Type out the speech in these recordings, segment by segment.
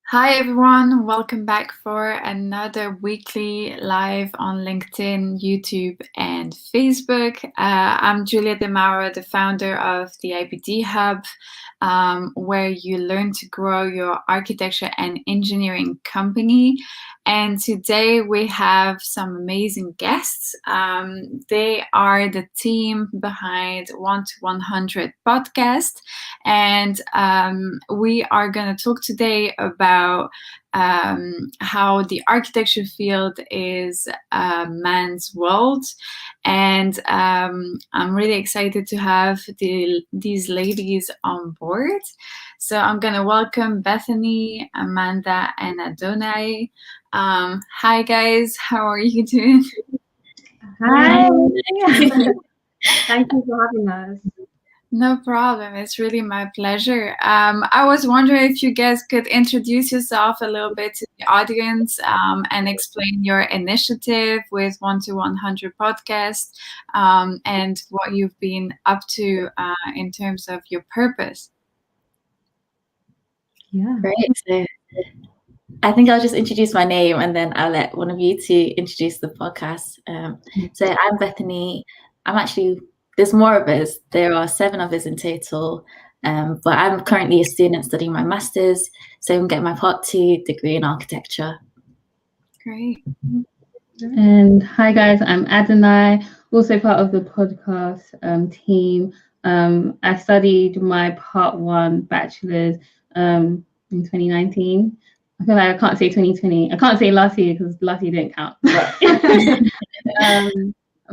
Hi everyone, welcome back for another weekly live on LinkedIn, YouTube, and Facebook. I'm Giulia De Mauro, the founder of the IBD Hub, where you learn to grow your architecture and engineering company. And today we have some amazing guests. They are the team behind 1 to 100 podcast. And we are going to talk today about how the architecture field is a man's world. And I'm really excited to have these ladies on board. So I'm going to welcome Bethany, Amanda, and Adonai. Hi guys, how are you doing? Hi. Thank you for having us. No problem. It's really my pleasure. I was wondering if you guys could introduce yourself a little bit to the audience and explain your initiative with 1 to 100 podcast and what you've been up to in terms of your purpose. Yeah. Great. So I think I'll just introduce my name and then I'll let one of you two introduce the podcast. So I'm Bethany. There's more of us. There are 7 of us in total. But I'm currently a student studying my master's. So I'm getting my Part 2 degree in architecture. Great. And hi guys, I'm Adonai, also part of the podcast team. I studied my Part 1 bachelor's in 2019. I feel like I can't say 2020. I can't say last year because last year didn't count.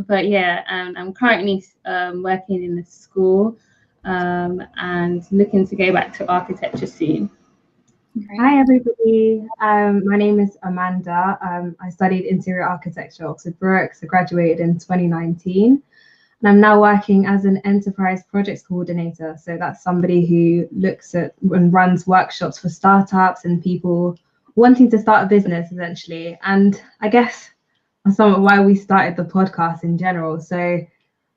But yeah, I'm currently working in a school and looking to go back to architecture soon. Great. Hi everybody, my name is Amanda. I studied interior architecture at Oxford Brookes. I graduated in 2019 and I'm now working as an enterprise projects coordinator. So that's somebody who looks at and runs workshops for startups and people wanting to start a business essentially. And I guess some of why we started the podcast in general. So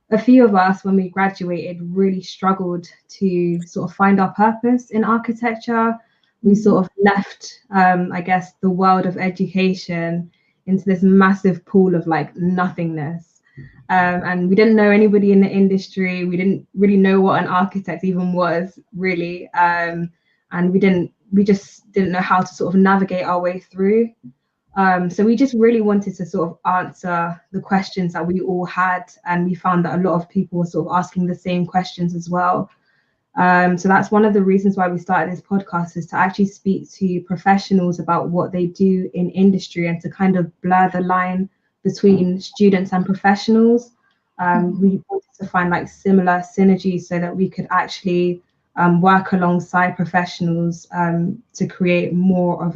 a few of us, when we graduated, really struggled to sort of find our purpose in architecture. We sort of left, I guess, the world of education into this massive pool of like nothingness. And we didn't know anybody in the industry. We didn't really know what an architect even was, really. And we just didn't know how to sort of navigate our way through. So we just really wanted to sort of answer the questions that we all had. And we found that a lot of people were sort of asking the same questions as well. So that's one of the reasons why we started this podcast, is to actually speak to professionals about what they do in industry and to kind of blur the line between students and professionals. We wanted to find like similar synergies so that we could actually work alongside professionals to create more of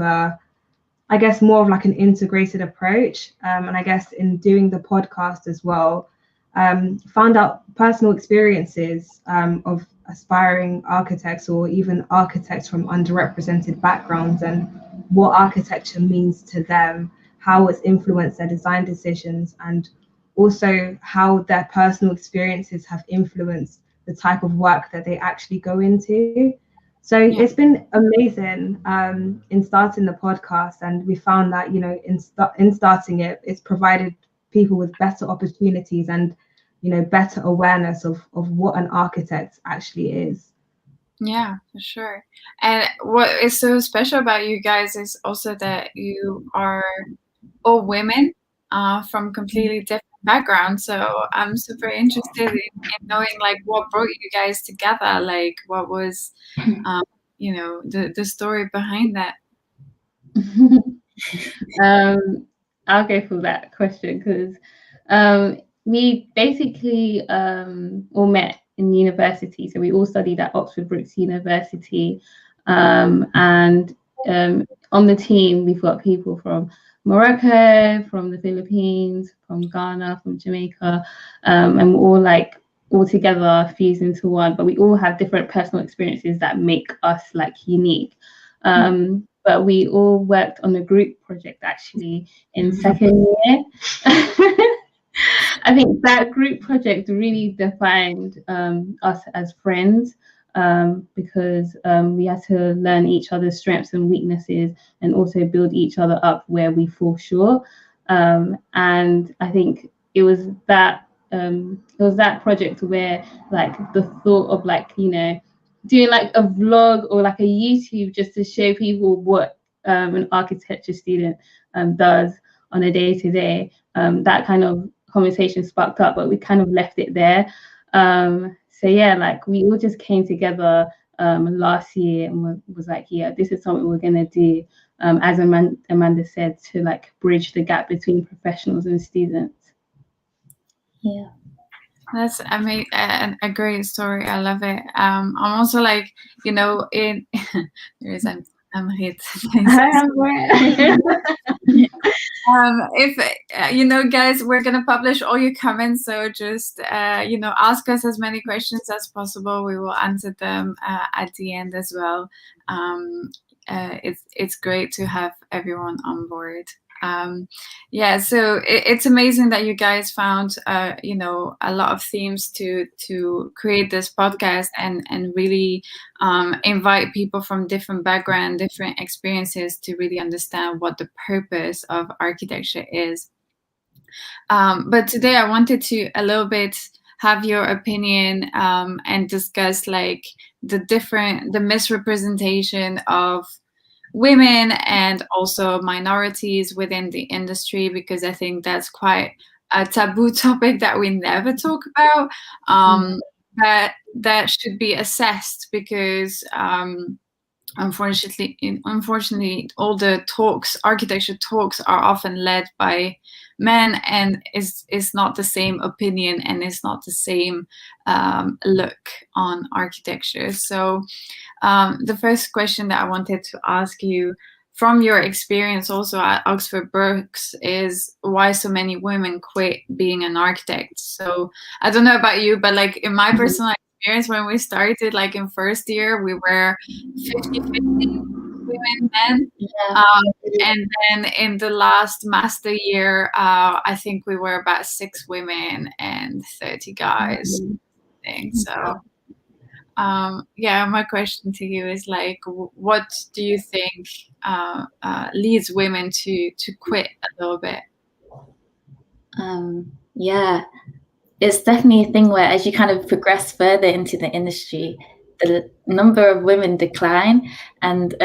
like an integrated approach. And I guess in doing the podcast as well, found out personal experiences of aspiring architects or even architects from underrepresented backgrounds and what architecture means to them, how it's influenced their design decisions, and also how their personal experiences have influenced the type of work that they actually go into. So It's been amazing in starting the podcast, and we found that, you know, in starting it, it's provided people with better opportunities and, you know, better awareness of what an architect actually is. Yeah, for sure. And what is so special about you guys is also that you are all women from completely different backgrounds. So I'm super interested in knowing like what brought you guys together, like what was, you know, the story behind that. I'll go for that question because we basically all met in university. So we all studied at Oxford Brookes University. And on the team, we've got people from Morocco, from the Philippines, from Ghana, from Jamaica, and we're all together fused into one, but we all have different personal experiences that make us like unique. But we all worked on a group project actually in second year. I think that group project really defined us as friends. because we had to learn each other's strengths and weaknesses and also build each other up where we fall short. And I think it was that project where like the thought of like, you know, doing like a vlog or like a YouTube just to show people what an architecture student does on a day-to-day, that kind of conversation sparked up, but we kind of left it there. So yeah, like we all just came together last year and was like, yeah, this is something we're gonna do, as Amanda said, to like bridge the gap between professionals and students. Yeah, that's a great story. I love it. I'm also like, you know, in there is I'm hit. If you know, guys, we're gonna publish all your comments, so just you know, ask us as many questions as possible. We will answer them at the end as well. It's great to have everyone on board. Yeah, so it's amazing that you guys found you know, a lot of themes to create this podcast and really invite people from different backgrounds, different experiences to really understand what the purpose of architecture is. But today I wanted to a little bit have your opinion and discuss like the misrepresentation of women and also minorities within the industry, because I think that's quite a taboo topic that we never talk about. That should be assessed because unfortunately, all the architecture talks are often led by men, and is not the same opinion and is not the same look on architecture. So the first question that I wanted to ask you, from your experience also at Oxford Brookes, is why so many women quit being an architect. So I don't know about you, but like in my personal experience, when we started, like in first year, we were 50-50 women, men. yeah. And then in the last master year, I think we were about 6 women and 30 guys. So yeah, my question to you is like, what do you think leads women to quit a little bit? Yeah, it's definitely a thing where as you kind of progress further into the industry, the number of women decline. And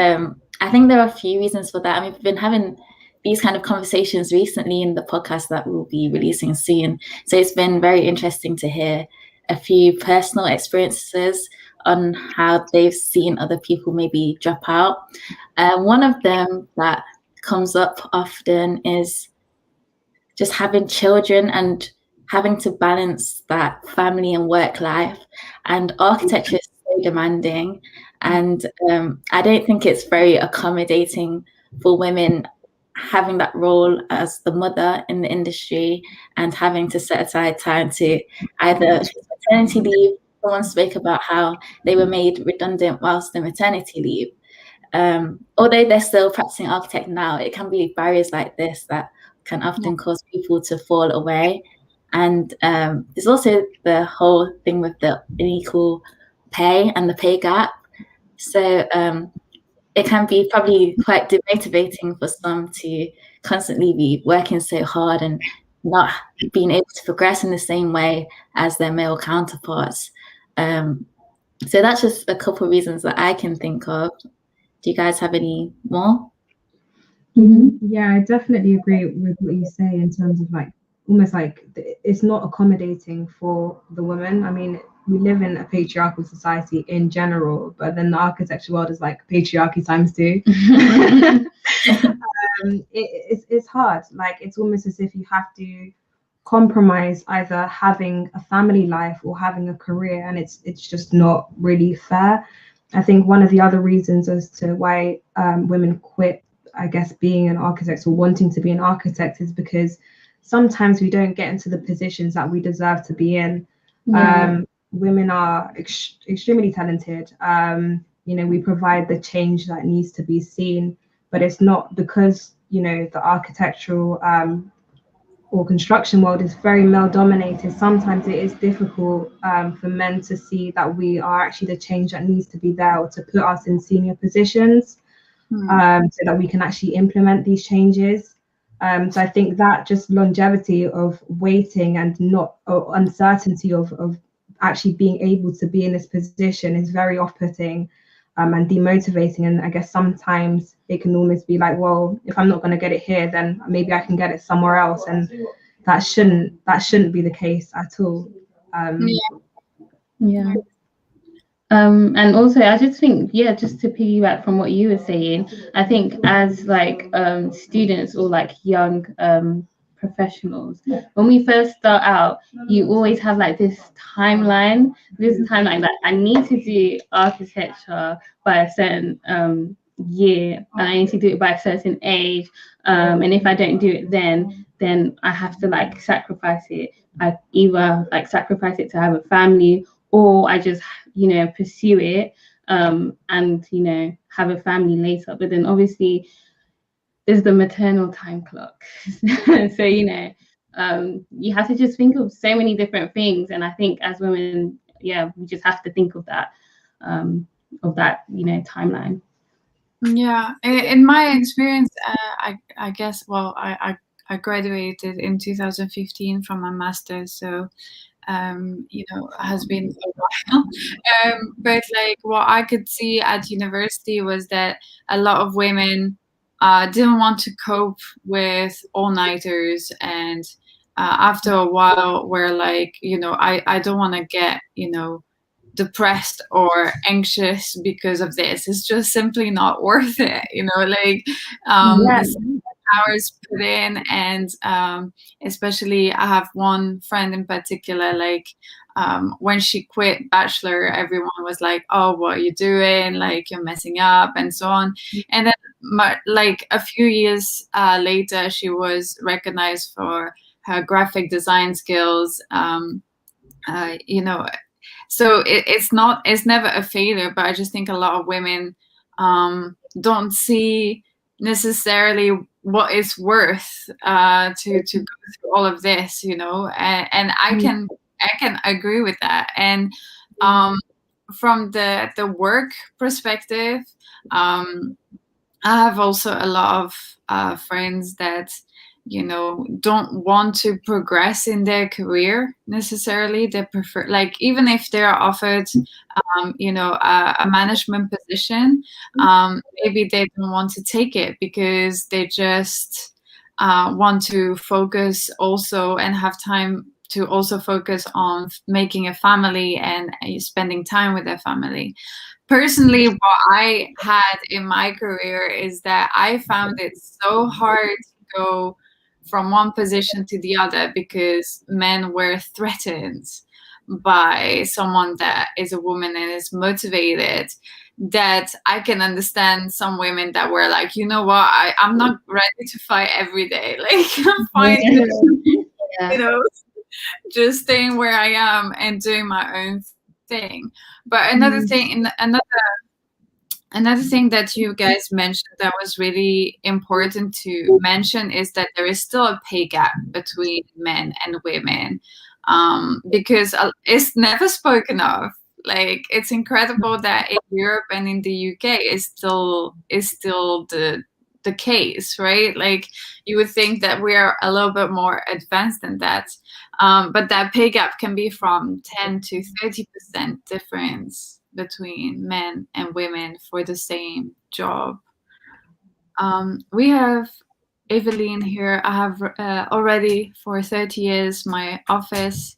I think there are a few reasons for that. I mean, we've been having these kind of conversations recently in the podcast that we'll be releasing soon. So it's been very interesting to hear a few personal experiences on how they've seen other people maybe drop out. One of them that comes up often is just having children and having to balance that family and work life. And architecture is so demanding. And I don't think it's very accommodating for women having that role as the mother in the industry and having to set aside time to either maternity leave. Someone spoke about how they were made redundant whilst in maternity leave. Although they're still practicing architect now, it can be barriers like this that can often cause people to fall away. And there's also the whole thing with the unequal pay and the pay gap. So it can be probably quite demotivating for some to constantly be working so hard and not being able to progress in the same way as their male counterparts. So that's just a couple of reasons that I can think of. Do you guys have any more? Yeah, I definitely agree with what you say in terms of like almost like it's not accommodating for the women. I mean, we live in a patriarchal society in general, but then the architecture world is like patriarchy times 2. It's hard. Like it's almost as if you have to compromise either having a family life or having a career, and it's just not really fair. I think one of the other reasons as to why women quit, I guess, being an architect or wanting to be an architect is because sometimes we don't get into the positions that we deserve to be in. Women are extremely talented. You know, we provide the change that needs to be seen, but it's not because, you know, the architectural or construction world is very male dominated, sometimes it is difficult for men to see that we are actually the change that needs to be there, or to put us in senior positions, so that we can actually implement these changes. So I think that just longevity of waiting and not, or uncertainty of actually being able to be in this position is very off-putting and demotivating. And I guess sometimes it can almost be like, well, if I'm not going to get it here, then maybe I can get it somewhere else, and that shouldn't be the case at all. And also, I just think, just to piggyback from what you were saying, I think as like students or like young professionals, when we first start out, you always have like this timeline that I need to do architecture by a certain year, and I need to do it by a certain age, and if I don't do it then I have to like sacrifice it. I either like sacrifice it to have a family, or I just pursue it and have a family later. But then obviously there's the maternal time clock. So you have to just think of so many different things, and I think as women, we just have to think of that timeline. In my experience, I guess, well, I graduated in 2015 from my master's, so has been a while. But like what I could see at university was that a lot of women didn't want to cope with all-nighters, and after a while were like, I don't want to get, depressed or anxious because of this. It's just simply not worth it, hours put in. And especially I have one friend in particular, like when she quit bachelor, everyone was like, oh, what are you doing, like you're messing up and so on. And then like a few years later, she was recognized for her graphic design skills. So it's never a failure, but I just think a lot of women don't see necessarily what it's worth to go through all of this, and I can agree with that. And from the work perspective, I have also a lot of friends that don't want to progress in their career necessarily. They prefer, like, even if they're offered a management position, maybe they don't want to take it because they just want to focus also and have time to also focus on making a family and spending time with their family. Personally, what I had in my career is that I found it so hard to go from one position to the other because men were threatened by someone that is a woman and is motivated, that I can understand some women that were like, you know what, I'm not ready to fight every day. Like, I'm fine, just staying where I am and doing my own thing. But another thing that you guys mentioned that was really important to mention is that there is still a pay gap between men and women, because it's never spoken of. Like, it's incredible that in Europe and in the UK is still the case, right? Like, you would think that we are a little bit more advanced than that, but that pay gap can be from 10 to 30% difference between men and women for the same job. We have Evelyn here. I have already for 30 years my office,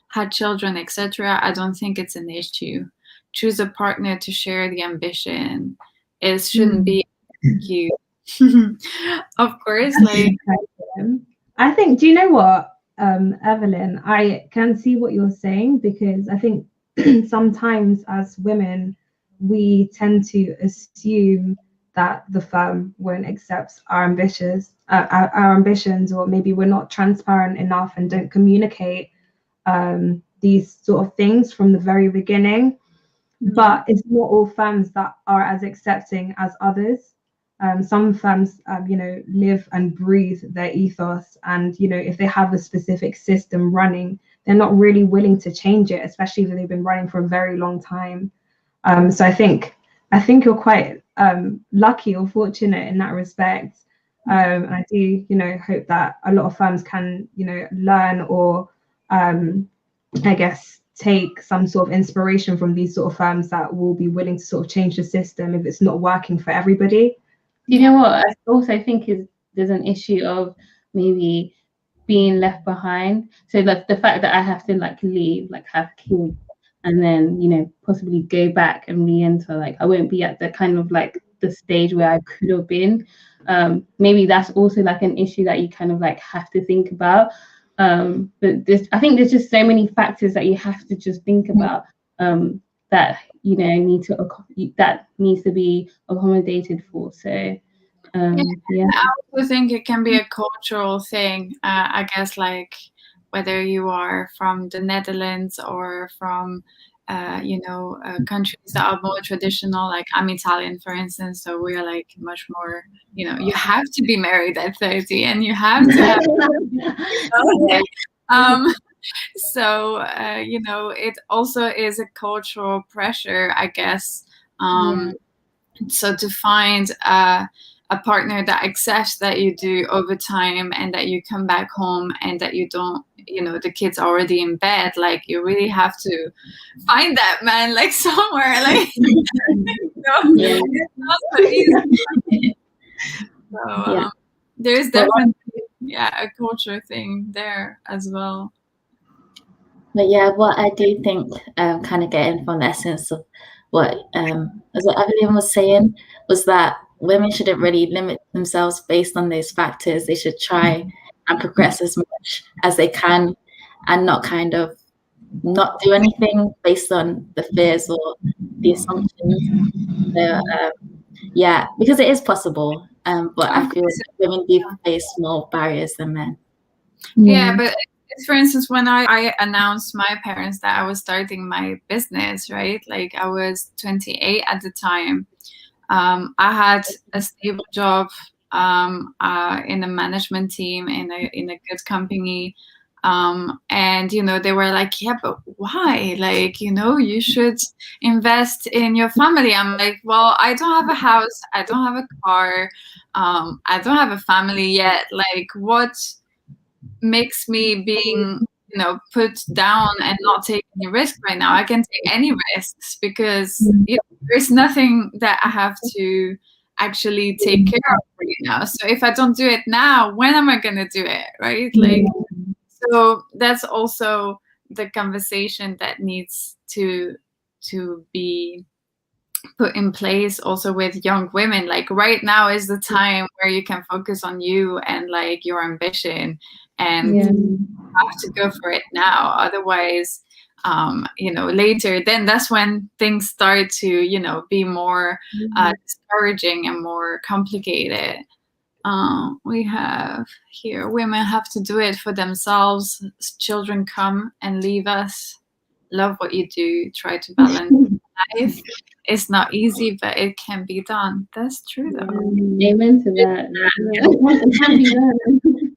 had children, etc. I don't think it's an issue. Choose a partner to share the ambition. It shouldn't be you. Of course, like, I think, do you know what, Evelyn, I can see what you're saying, because I think sometimes as women we tend to assume that the firm won't accept our ambitions, or maybe we're not transparent enough and don't communicate these sort of things from the very beginning. But it's not all firms that are as accepting as others. Some firms, live and breathe their ethos, and if they have a specific system running, they're not really willing to change it, especially if they've been running for a very long time. So I think you're quite lucky or fortunate in that respect. And I do, hope that a lot of firms can, learn or, I guess, take some sort of inspiration from these sort of firms that will be willing to sort of change the system if it's not working for everybody. You know what I also think is there's an issue of maybe being left behind. So like the fact that I have to like leave, like have kids, and then possibly go back and re-enter, like I won't be at the kind of like the stage where I could have been. Maybe that's also like an issue that you kind of like have to think about. But I think there's just so many factors that you have to just think about that that needs to be accommodated for. So yeah. I also think it can be a cultural thing. I guess like whether you are from the Netherlands or from countries that are more traditional, like I'm Italian, for instance, so we are like much more, you have to be married at 30 and you have to have so it also is a cultural pressure, I guess. So to find a partner that accepts that you do overtime and that you come back home and that you don't, the kid's already in bed, like you really have to find that man like somewhere, like it's not so easy. So there's definitely a culture thing there as well. But yeah, what I do think, kind of getting from the essence of what Evelyn was saying, was that women shouldn't really limit themselves based on those factors. They should try and progress as much as they can, and not do anything based on the fears or the assumptions. So, because it is possible, but I feel women do face more barriers than men. Yeah, but for instance, when I announced my parents that I was starting my business, right? Like I was 28 at the time. I had a stable job in a management team in a good company. And they were like, yeah, but why? Like, you should invest in your family. I'm like, well, I don't have a house, I don't have a car, I don't have a family yet. Like, what makes me being put down and not take any risk right now? I can take any risks because there's nothing that I have to actually take care of right now. So if I don't do it now, when am I gonna do it, right? Like, so that's also the conversation that needs to be put in place also with young women. Like right now is the time where you can focus on you and like your ambition, and you have to go for it now. Otherwise, later, then that's when things start to, be more discouraging and more complicated. We have here, women have to do it for themselves. Children come and leave us. Love what you do. Try to balance life. It's not easy, but it can be done. That's true, though. Amen to that. It can be done.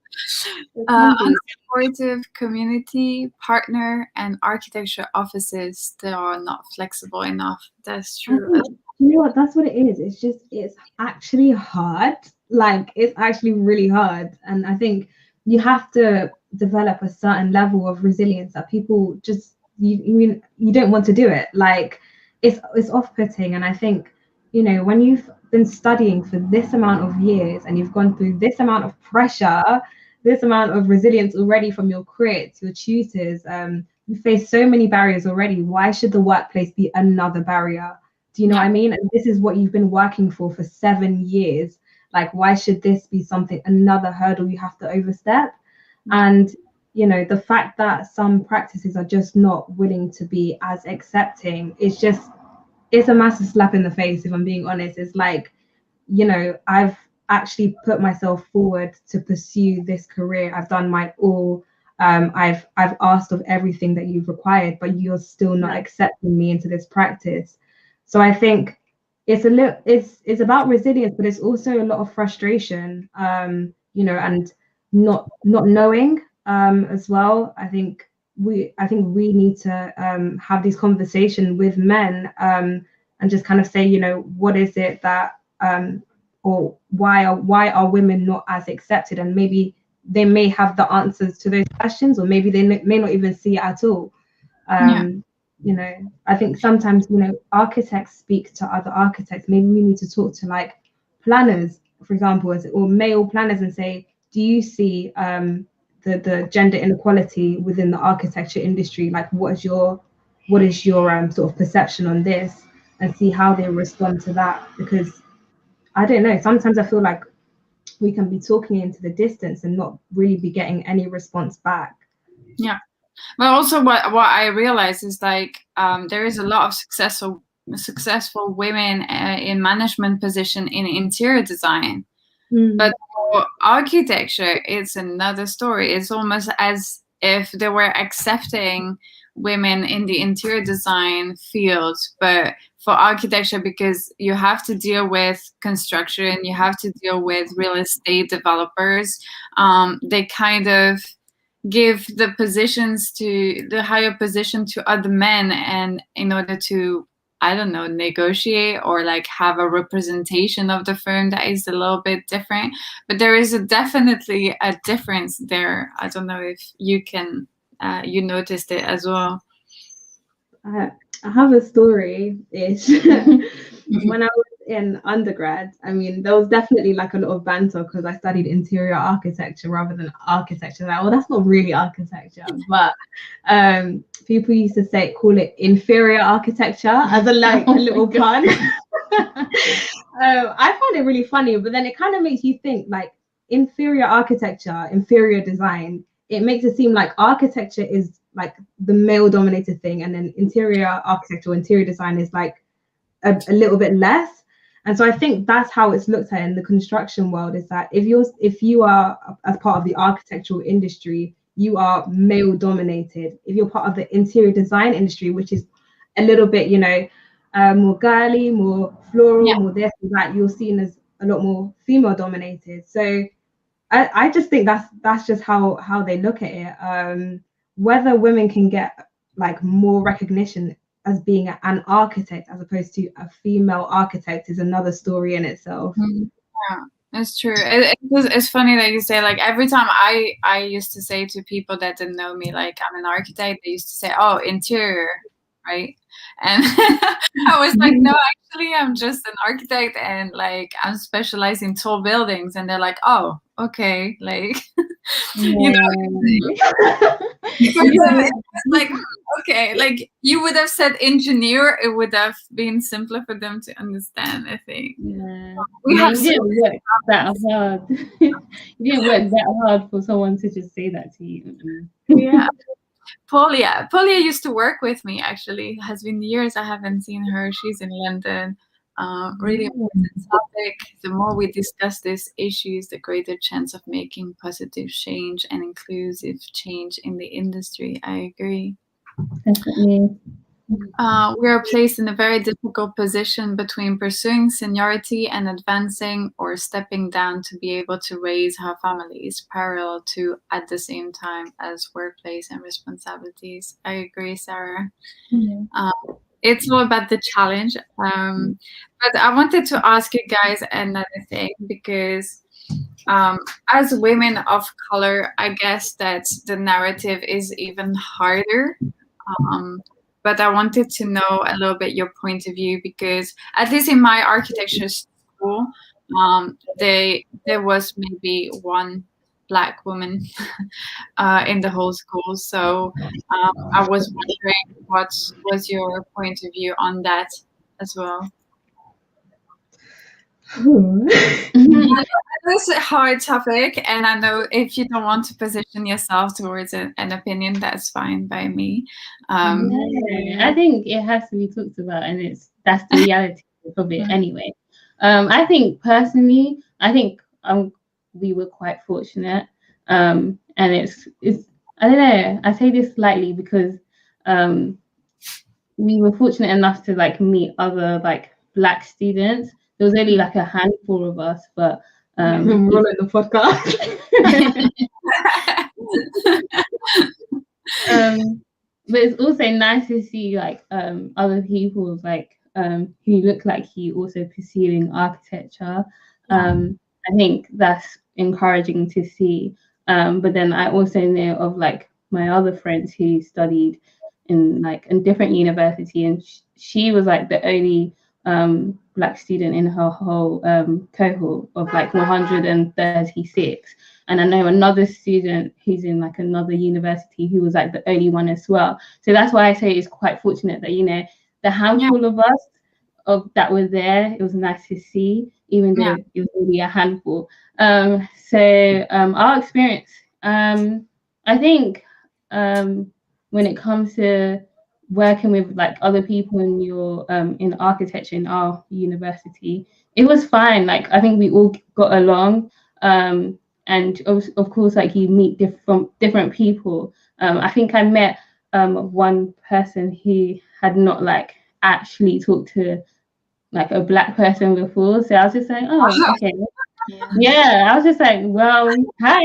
Unsupportive community, partner, and architecture offices, they are not flexible enough. That's true. You know what? That's what it is. It's actually hard. Like, it's actually really hard. And I think you have to develop a certain level of resilience that people just, you don't want to do it. Like, it's off-putting. And I think, when you've been studying for this amount of years and you've gone through this amount of pressure, this amount of resilience already from your crits, your tutors, you face so many barriers already. Why should the workplace be another barrier? Do you know what I mean? And this is what you've been working for 7 years. Like, why should this be another hurdle you have to overstep? And, the fact that some practices are just not willing to be as accepting, it's a massive slap in the face, if I'm being honest. It's like, I've actually put myself forward to pursue this career. I've done my all. I've asked of everything that you've required, but you're still not accepting me into this practice. So I think, it's about resilience, but it's also a lot of frustration, you know, and not knowing as well. I think we need to have these conversations with men, and just kind of say, you know, what is it that or why are women not as accepted, and maybe they may have the answers to those questions, or maybe they may not even see it at all. You know, I think sometimes, you know, architects speak to other architects. Maybe we need to talk to like planners, for example, or male planners, and say, do you see the gender inequality within the architecture industry? Like, what is your sort of perception on this, and see how they respond to that. Because I don't know, sometimes I feel like we can be talking into the distance and not really be getting any response back. Yeah. But also what I realize is like there is a lot of successful women in management position in interior design. But for architecture, it's another story. It's almost as if they were accepting women in the interior design field, but for architecture, because you have to deal with construction, you have to deal with real estate developers, they kind of give the positions to the higher position to other men, and in order to, I don't know, negotiate or like have a representation of the firm that is a little bit different. But there is definitely a difference there. I don't know if you can you noticed it as well. I have a story-ish. When I was in undergrad, I mean, there was definitely like a lot of banter because I studied interior architecture rather than architecture. Like, well, that's not really architecture, but people used to call it inferior architecture as a little pun. I found it really funny, but then it kind of makes you think, like, inferior architecture, inferior design. It makes it seem like architecture is like the male-dominated thing, and then interior architecture or interior design is like a little bit less. And so I think that's how it's looked at in the construction world, is that if you are as part of the architectural industry, you are male dominated. If you're part of the interior design industry, which is a little bit, you know, more girly, more floral, more this and that, you're seen as a lot more female dominated. So I just think that's just how they look at it. Whether women can get like more recognition as being an architect as opposed to a female architect is another story in itself. Yeah, it's true. It's funny that you say, like, every time I used to say to people that didn't know me, like, I'm an architect, they used to say, oh, interior, right? And I was like, no, actually, I'm just an architect, and like I'm specialized in tall buildings. And they're like, oh, okay, like, you know, it's like, okay, like you would have said engineer, it would have been simpler for them to understand, I think. Yeah. You didn't work that hard. You didn't work that hard for someone to just say that to you. Yeah. Polia used to work with me, actually. It has been years I haven't seen her. She's in London. Really important topic. The more we discuss these issues, the greater chance of making positive change and inclusive change in the industry. I agree. Definitely. We are placed in a very difficult position between pursuing seniority and advancing, or stepping down to be able to raise our families, parallel to at the same time as workplace and responsibilities. I agree, Sarah. It's all about the challenge. But I wanted to ask you guys another thing, because as women of color, I guess that the narrative is even harder. But I wanted to know a little bit your point of view, because at least in my architecture school, there was maybe one Black woman in the whole school. So I was wondering, what was your point of view on that as well? It's a hard topic, and I know if you don't want to position yourself towards an opinion, that's fine by me. I think it has to be talked about, and that's the reality of it anyway. I think personally, we were quite fortunate, and it's I don't know. I say this slightly because we were fortunate enough to like meet other like Black students. There was only like a handful of us, but we're all in the podcast. But it's also nice to see like other people like who look like you also pursuing architecture. I think that's encouraging to see. But then I also know of like my other friends who studied in different university, and she was like the only Black student in her whole cohort of like 136. And I know another student who's in like another university who was like the only one as well. So that's why I say it's quite fortunate that, you know, the handful of us that were there, it was nice to see, even though it was only a handful. So our experience, I think when it comes to working with like other people in your in architecture in our university, it was fine. Like I think we all got along, and of course like you meet different people. I think I met one person who had not like actually talked to like a Black person before, so I was just like, oh, okay. Yeah, I was just like, well, hi.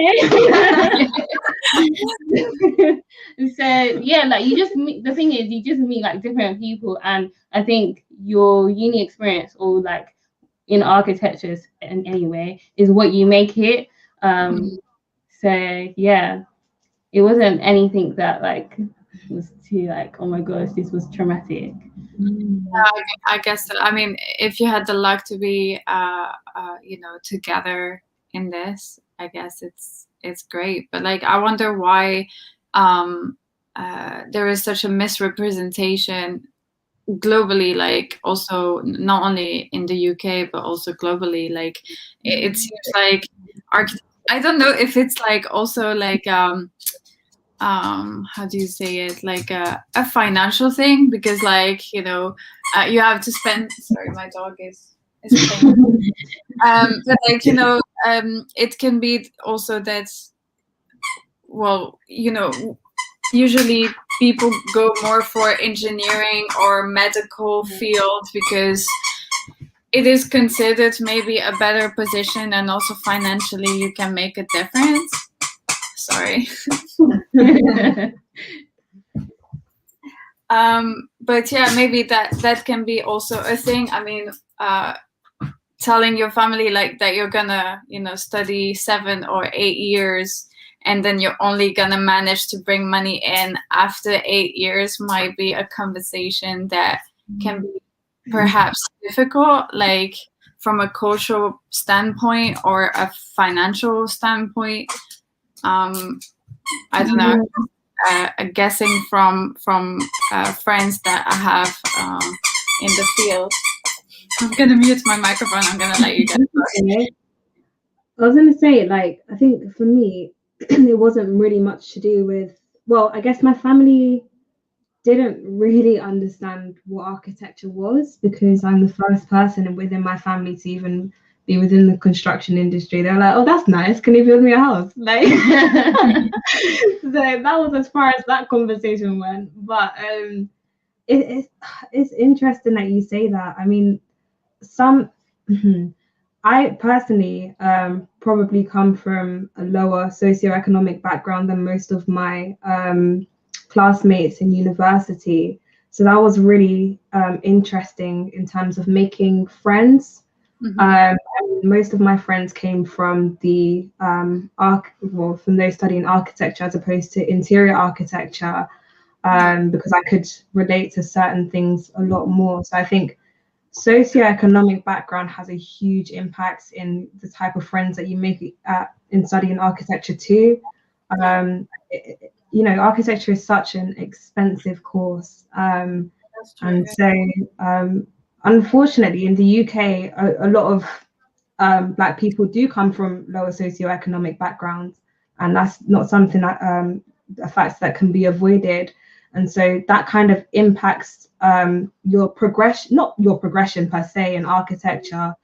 So yeah, like you just meet, the thing is you just meet like different people, and I think your uni experience, or like in architecture in any way, is what you make it. So yeah, it wasn't anything that like was too like, oh my gosh, this was traumatic. I guess so. I mean, if you had the luck to be you know, together in this, I guess it's great. But like I wonder why there is such a misrepresentation globally, like also not only in the UK but also globally. Like it seems like I don't know if it's like also like how do you say it, like a financial thing, because like, you know, you have to spend, sorry, my dog is but like, you know, it can be also that, well, you know, usually people go more for engineering or medical field because it is considered maybe a better position, and also financially you can make a difference. Sorry. But yeah, maybe that can be also a thing. I mean, telling your family like that you're gonna, you know, study 7 or 8 years, and then you're only gonna manage to bring money in after 8 years might be a conversation that can be perhaps difficult, like from a cultural standpoint or a financial standpoint. I don't know. Guessing from friends that I have in the field. I'm gonna mute my microphone. I'm gonna let you get started. I was gonna say, like, I think for me, it wasn't really much to do with. Well, I guess my family didn't really understand what architecture was, because I'm the first person within my family to even be within the construction industry. They're like, oh, that's nice, can you build me a house? Like so that was as far as that conversation went. But it's interesting that you say that. I mean, I personally probably come from a lower socioeconomic background than most of my classmates in university. So that was really interesting in terms of making friends. Most of my friends came from the from those studying architecture as opposed to interior architecture, because I could relate to certain things a lot more. So I think socioeconomic background has a huge impact in the type of friends that you make in studying architecture too. You know, architecture is such an expensive course, and so unfortunately in the UK a lot of Black people do come from lower socioeconomic backgrounds, and that's not something that a fact that can be avoided. And so that kind of impacts your progression, not your progression per se in architecture,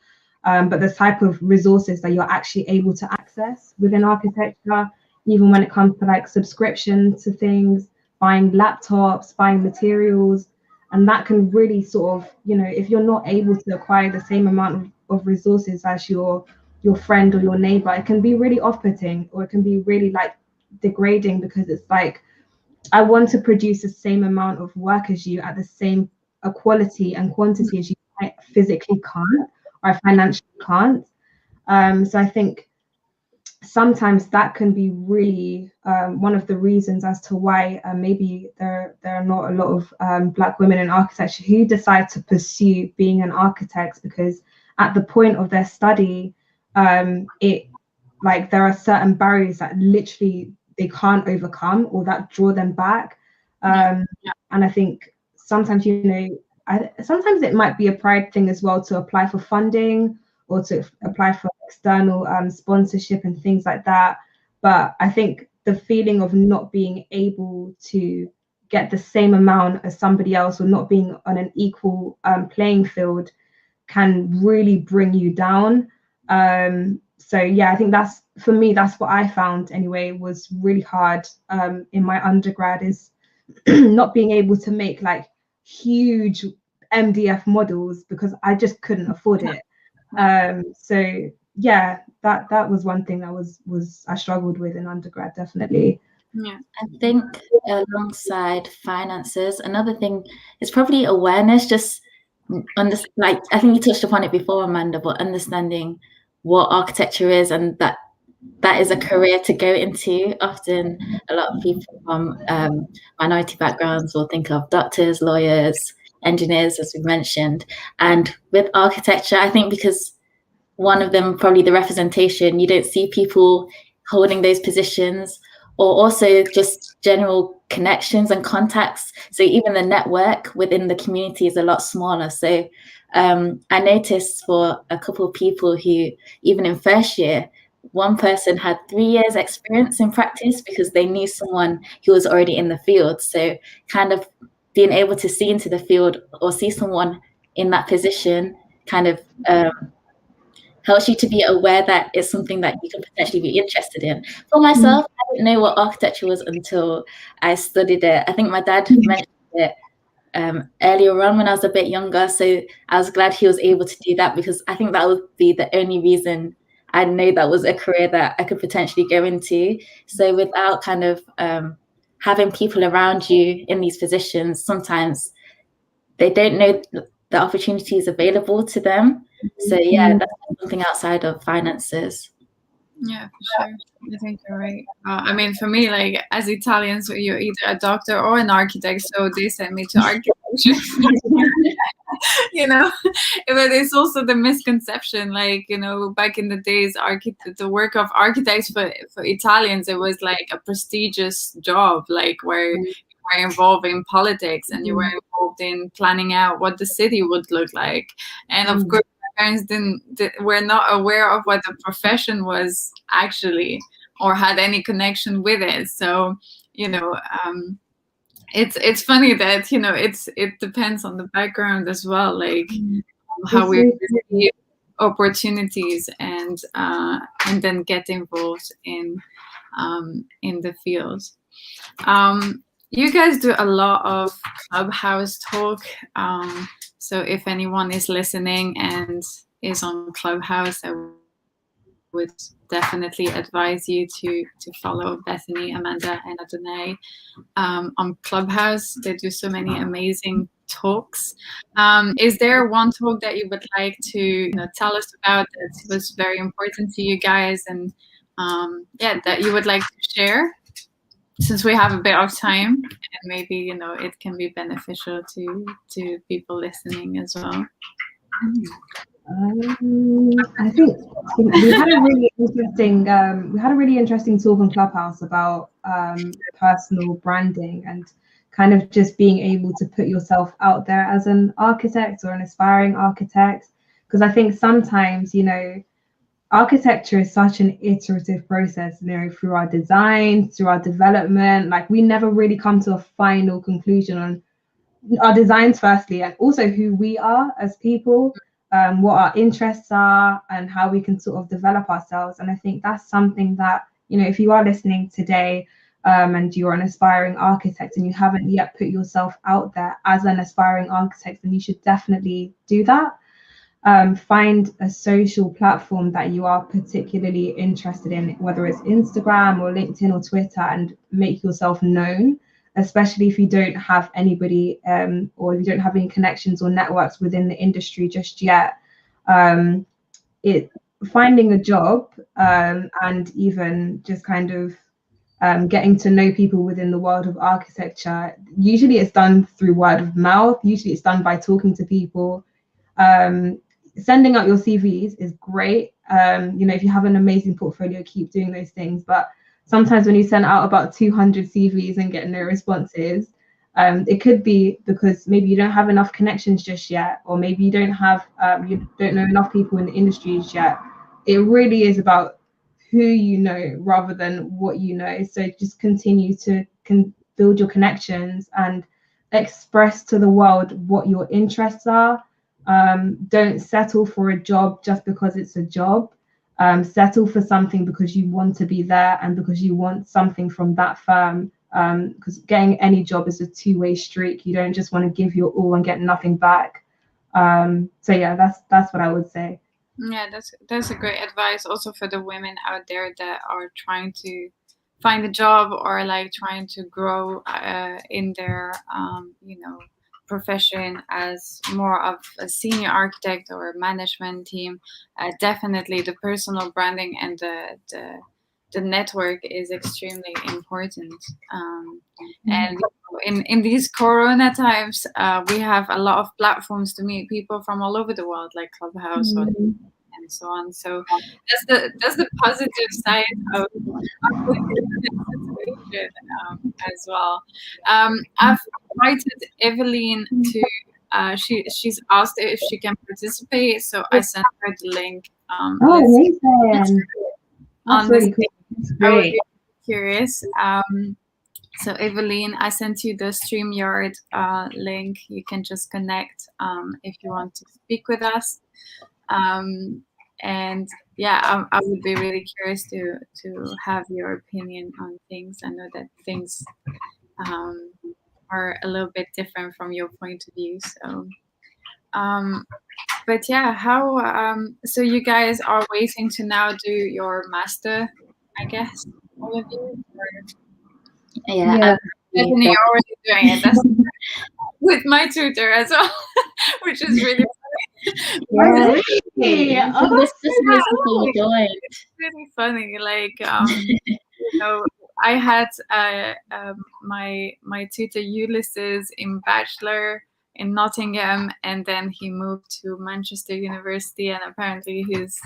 but the type of resources that you're actually able to access within architecture, even when it comes to like subscription to things, buying laptops, buying materials. And that can really sort of, you know, if you're not able to acquire the same amount of resources as your friend or your neighbor, it can be really off-putting, or it can be really like degrading, because it's like, I want to produce the same amount of work as you at the same quality and quantity as you. I physically can't, or I financially can't. So I think sometimes that can be really one of the reasons as to why maybe there are not a lot of Black women in architecture who decide to pursue being an architect, because at the point of their study, it like there are certain barriers that literally they can't overcome, or that draw them back. And I think sometimes, you know, sometimes it might be a pride thing as well to apply for funding, or to apply for external sponsorship and things like that. But I think the feeling of not being able to get the same amount as somebody else, or not being on an equal playing field, can really bring you down. So yeah, I think that's, for me, that's what I found anyway, was really hard in my undergrad, is not being able to make like huge MDF models, because I just couldn't afford it. So yeah, that was one thing that was I struggled with in undergrad, definitely. Yeah, I think alongside finances, another thing is probably awareness. Just like, I think you touched upon it before, Amanda, but understanding what architecture is, and that is a career to go into. Often a lot of people from minority backgrounds will think of doctors, lawyers, engineers, as we mentioned. And with architecture, I think because one of them, probably the representation, you don't see people holding those positions, or also just general connections and contacts. So even the network within the community is a lot smaller. So I noticed for a couple of people who, even in first year, one person had 3 years experience in practice because they knew someone who was already in the field. So kind of being able to see into the field, or see someone in that position, kind of helps you to be aware that it's something that you can potentially be interested in. For myself, I didn't know what architecture was until I studied it. I think my dad mentioned it earlier on when I was a bit younger. So I was glad he was able to do that, because I think that would be the only reason I know that was a career that I could potentially go into. So without kind of having people around you in these positions, sometimes they don't know the opportunities available to them. So yeah, that's something outside of finances. Yeah, for sure. I think you're right. I mean, for me, like, as Italians, you're either a doctor or an architect, so they sent me to architecture. You know, but it's also the misconception, like, you know, back in the days, the work of architects for Italians, it was like a prestigious job, like where you were involved in politics, and you were involved in planning out what the city would look like. And of course, parents were not aware of what the profession was actually, or had any connection with it. So, you know, it's funny that, you know, it depends on the background as well, like how we receive opportunities, and then get involved in the field. You guys do a lot of Clubhouse talk. So if anyone is listening and is on Clubhouse, I would definitely advise you to follow Bethany, Amanda, and Adonai on Clubhouse. They do so many amazing talks. Is there one talk that you would like to, you know, tell us about that was very important to you guys, and yeah, that you would like to share, since we have a bit of time, and maybe, you know, it can be beneficial to people listening as well? I think we had a really interesting talk on Clubhouse about personal branding, and kind of just being able to put yourself out there as an architect or an aspiring architect. Because I think sometimes, you know, architecture is such an iterative process, you know, through our design, through our development. Like, we never really come to a final conclusion on our designs, firstly, and also who we are as people, what our interests are, and how we can sort of develop ourselves. And I think that's something that, you know, if you are listening today, and you're an aspiring architect and you haven't yet put yourself out there as an aspiring architect, then you should definitely do that. Find a social platform that you are particularly interested in, whether it's Instagram or LinkedIn or Twitter, and make yourself known, especially if you don't have anybody or if you don't have any connections or networks within the industry just yet. Finding a job and even just kind of getting to know people within the world of architecture, usually it's done through word of mouth. Usually it's done by talking to people. Sending out your CVs is great. If you have an amazing portfolio, keep doing those things. But sometimes when you send out about 200 CVs and get no responses, it could be because maybe you don't have enough connections just yet, or maybe you don't know enough people in the industries yet. It really is about who you know rather than what you know. So just continue to build your connections and express to the world what your interests are. Don't settle for a job just because it's a job. Settle for something because you want to be there and because you want something from that firm. Because getting any job is a two-way street. You don't just want to give your all and get nothing back. So yeah, that's what I would say. Yeah, that's a great advice also for the women out there that are trying to find a job or like trying to grow in their profession as more of a senior architect or management team. Definitely the personal branding and the network is extremely important. And in these Corona times, we have a lot of platforms to meet people from all over the world, like Clubhouse and so on. So that's the positive side of the situation as well. I've invited Evelyn to. She's asked if she can participate, so I sent her the link. Amazing! That's really cool. I would be curious. So Evelyn, I sent you the StreamYard link. You can just connect if you want to speak with us. And yeah, I would be really curious to have your opinion on things. I know that things are a little bit different from your point of view. So, but yeah, how? So you guys are waiting to now do your master, I guess, all of you. Yeah. Bethany already doing it. That's with my tutor as well, which is really funny. Yeah. It's really funny. Like I had my tutor Ulysses in bachelor in Nottingham, and then he moved to Manchester University, and apparently he's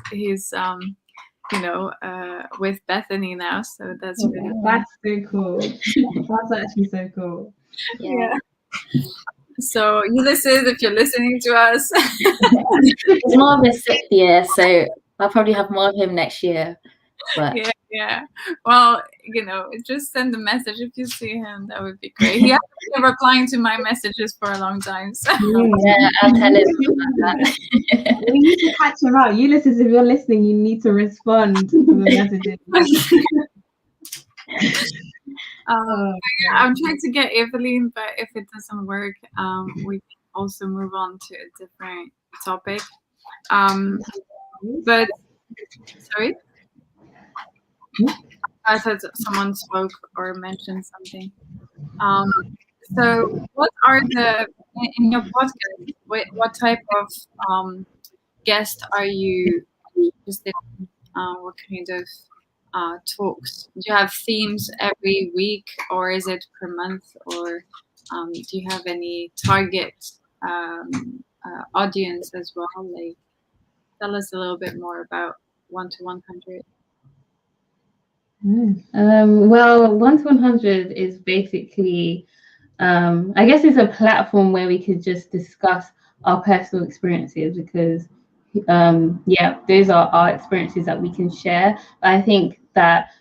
with Bethany now. So that's really cool. That's so cool. That's actually so cool. Yeah. So Ulysses, if you're listening to us, it's more of a 6th year, so I'll probably have more of him next year. But yeah. Well, just send a message if you see him. That would be great. He hasn't been replying to my messages for a long time. So. Yeah, I'll tell him about that. We need to catch him out. Ulysses, if you're listening, you need to respond to the messages. I'm trying to get Evelyn, but if it doesn't work, we can also move on to a different topic. But sorry, I thought someone spoke or mentioned something. So, what are in your podcast? What type of guest are you interested in? What kind of talks? Do you have themes every week, or is it per month, or do you have any target audience as well? Like, tell us a little bit more about 1 to 100. Well, 1 to 100 is basically, I guess it's a platform where we could just discuss our personal experiences because, those are our experiences that we can share. But I think that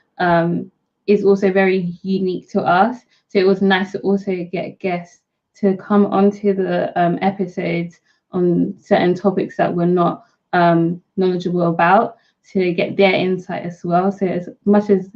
is also very unique to us. So it was nice to also get guests to come onto the episodes on certain topics that we're not knowledgeable about, to get their insight as well. So as much as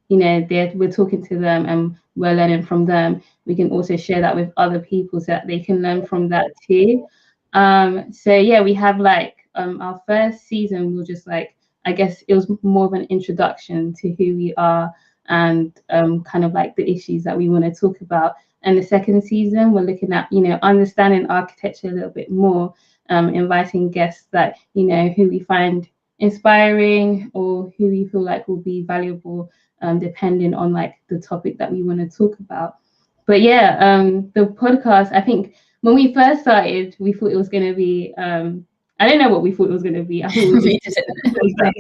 you know, we're talking to them and we're learning from them, we can also share that with other people so that they can learn from that too. So yeah, we have like our first season was just like, I guess it was more of an introduction to who we are and kind of like the issues that we want to talk about. And the second season, we're looking at, you know, understanding architecture a little bit more, inviting guests that, you know, who we find inspiring or who we feel like will be valuable, depending on like the topic that we want to talk about. But yeah, the podcast, I think when we first started, we thought it was going to be, I don't know what we thought it was going to be. I thought it was just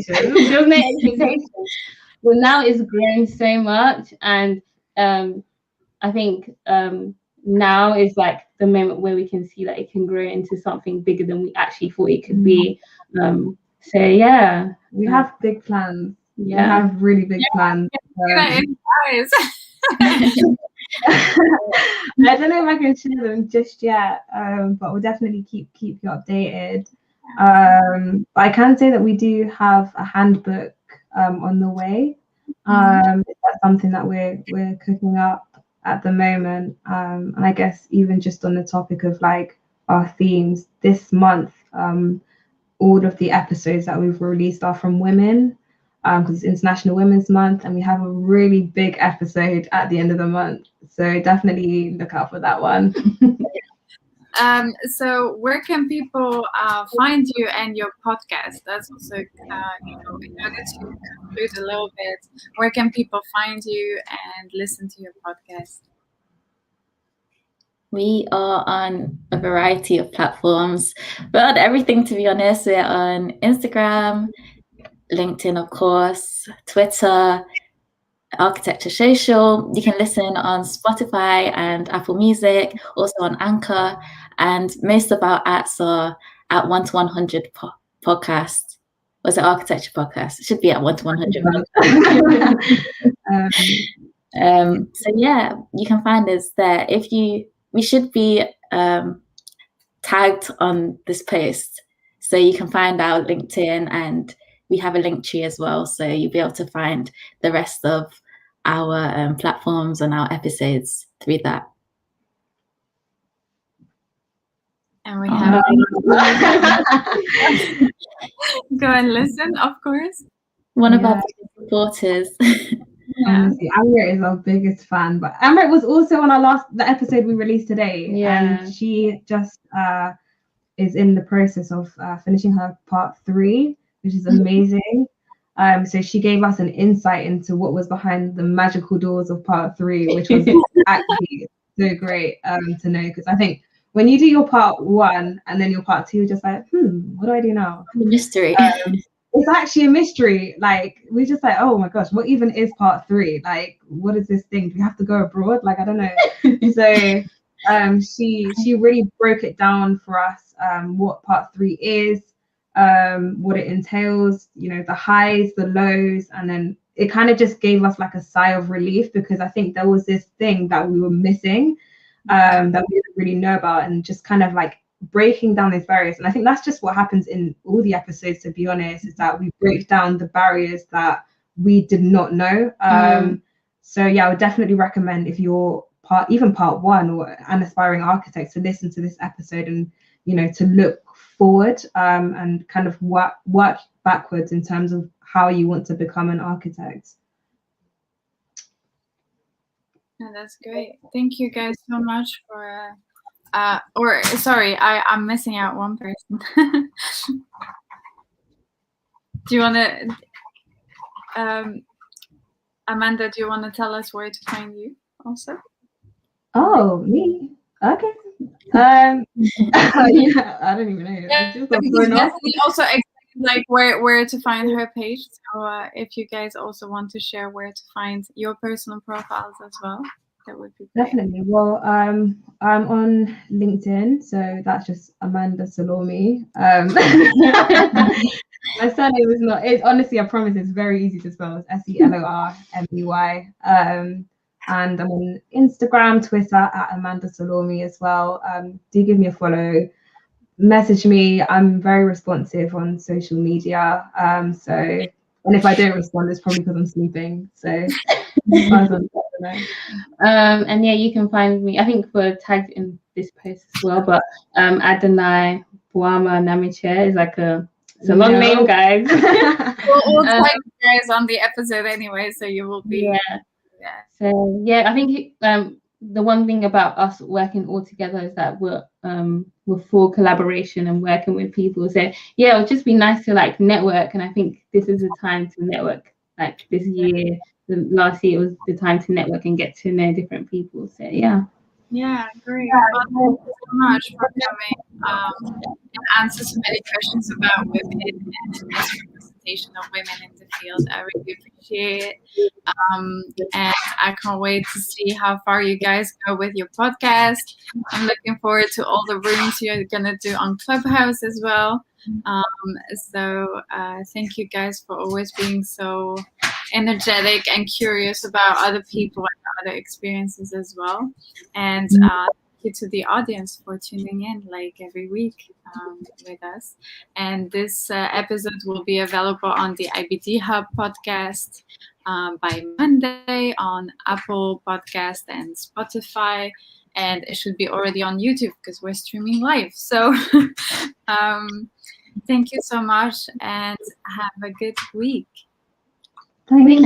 there was no expectation. Well, now it's grown so much, and I think now is like the moment where we can see that it can grow into something bigger than we actually thought it could be. So yeah, we have big plans. Yeah, we have really big plans. I don't know if I can share them just yet, but we'll definitely keep you updated. But I can say that we do have a handbook on the way. That's something that we're cooking up at the moment. And I guess even just on the topic of like our themes this month, all of the episodes that we've released are from women, because it's International Women's Month, and we have a really big episode at the end of the month. So definitely look out for that one. So where can people find you and your podcast? That's also, you know, in order to conclude a little bit, where can people find you and listen to your podcast? We are on a variety of platforms. We're on everything, to be honest. We're on Instagram, LinkedIn, of course, Twitter, Architecture Social. You can listen on Spotify and Apple Music, also on Anchor, and most of our @s are at 1 to 100 podcast. Was it Architecture Podcast? It should be at 1 to 100. So yeah, you can find us there. We should be tagged on this post, so you can find our LinkedIn, and we have a link tree as well, so you'll be able to find the rest of our platforms and our episodes through that. And we have go and listen, of course. One of our biggest supporters. Honestly, Amrit is our biggest fan, but Amrit was also on the episode we released today, and she just is in the process of finishing her part 3, which is amazing. So she gave us an insight into what was behind the magical doors of part 3, which was actually so great to know, because I think when you do your part 1 and then your part 2, you're just like, what do I do now? Mystery. It's actually a mystery. Like, we're just like, oh my gosh, what even is part 3? Like, what is this thing? Do we have to go abroad? Like, I don't know. So she really broke it down for us, what part 3 is, what it entails, you know, the highs, the lows, and then it kind of just gave us like a sigh of relief, because I think there was this thing that we were missing, that we didn't really know about, and just kind of like breaking down these barriers. And I think that's just what happens in all the episodes, to be honest, is that we break down the barriers that we did not know. So yeah, I would definitely recommend, if you're part 1 or an aspiring architect, to listen to this episode and, you know, to look forward and kind of work backwards in terms of how you want to become an architect. Yeah, that's great. Thank you guys so much for sorry, I'm missing out one person. Do you want to Amanda, do you want to tell us where to find you also? Oh, me? Okay. Yeah, I don't even know. Yeah, definitely also explain like where to find her page. So if you guys also want to share where to find your personal profiles as well, that would be great. Definitely. Well, I'm on LinkedIn, so that's just Amanda Salome. My surname is not. It's honestly, I promise, it's very easy to spell. It's SELORMEY. And I'm on Instagram, Twitter at Amanda Salome as well. Do give me a follow. Message me. I'm very responsive on social media. So And if I don't respond, it's probably because I'm sleeping. So I don't know. And yeah, you can find me. I think we're tagged in this post as well. But Adonai Buama Namiche is like it's a long name, guys. We'll tag you guys on the episode anyway, so you will be. Yeah. So yeah, I think the one thing about us working all together is that we're for collaboration and working with people. So yeah, it would just be nice to like network, and I think this is the time to network. Like this year, last year was the time to network and get to know different people. So yeah. Yeah, great. Well, thank you so much for coming and answer so many questions about women and representation of women in the field. I really appreciate it. And I can't wait to see how far you guys go with your podcast. I'm looking forward to all the rooms you're going to do on Clubhouse as well. So thank you guys for always being so energetic and curious about other people and other experiences as well. And thank you to the audience for tuning in like every week with us. And this episode will be available on the IBD Hub podcast by Monday on Apple Podcast and Spotify. And it should be already on YouTube because we're streaming live. So thank you so much and have a good week. Thank you.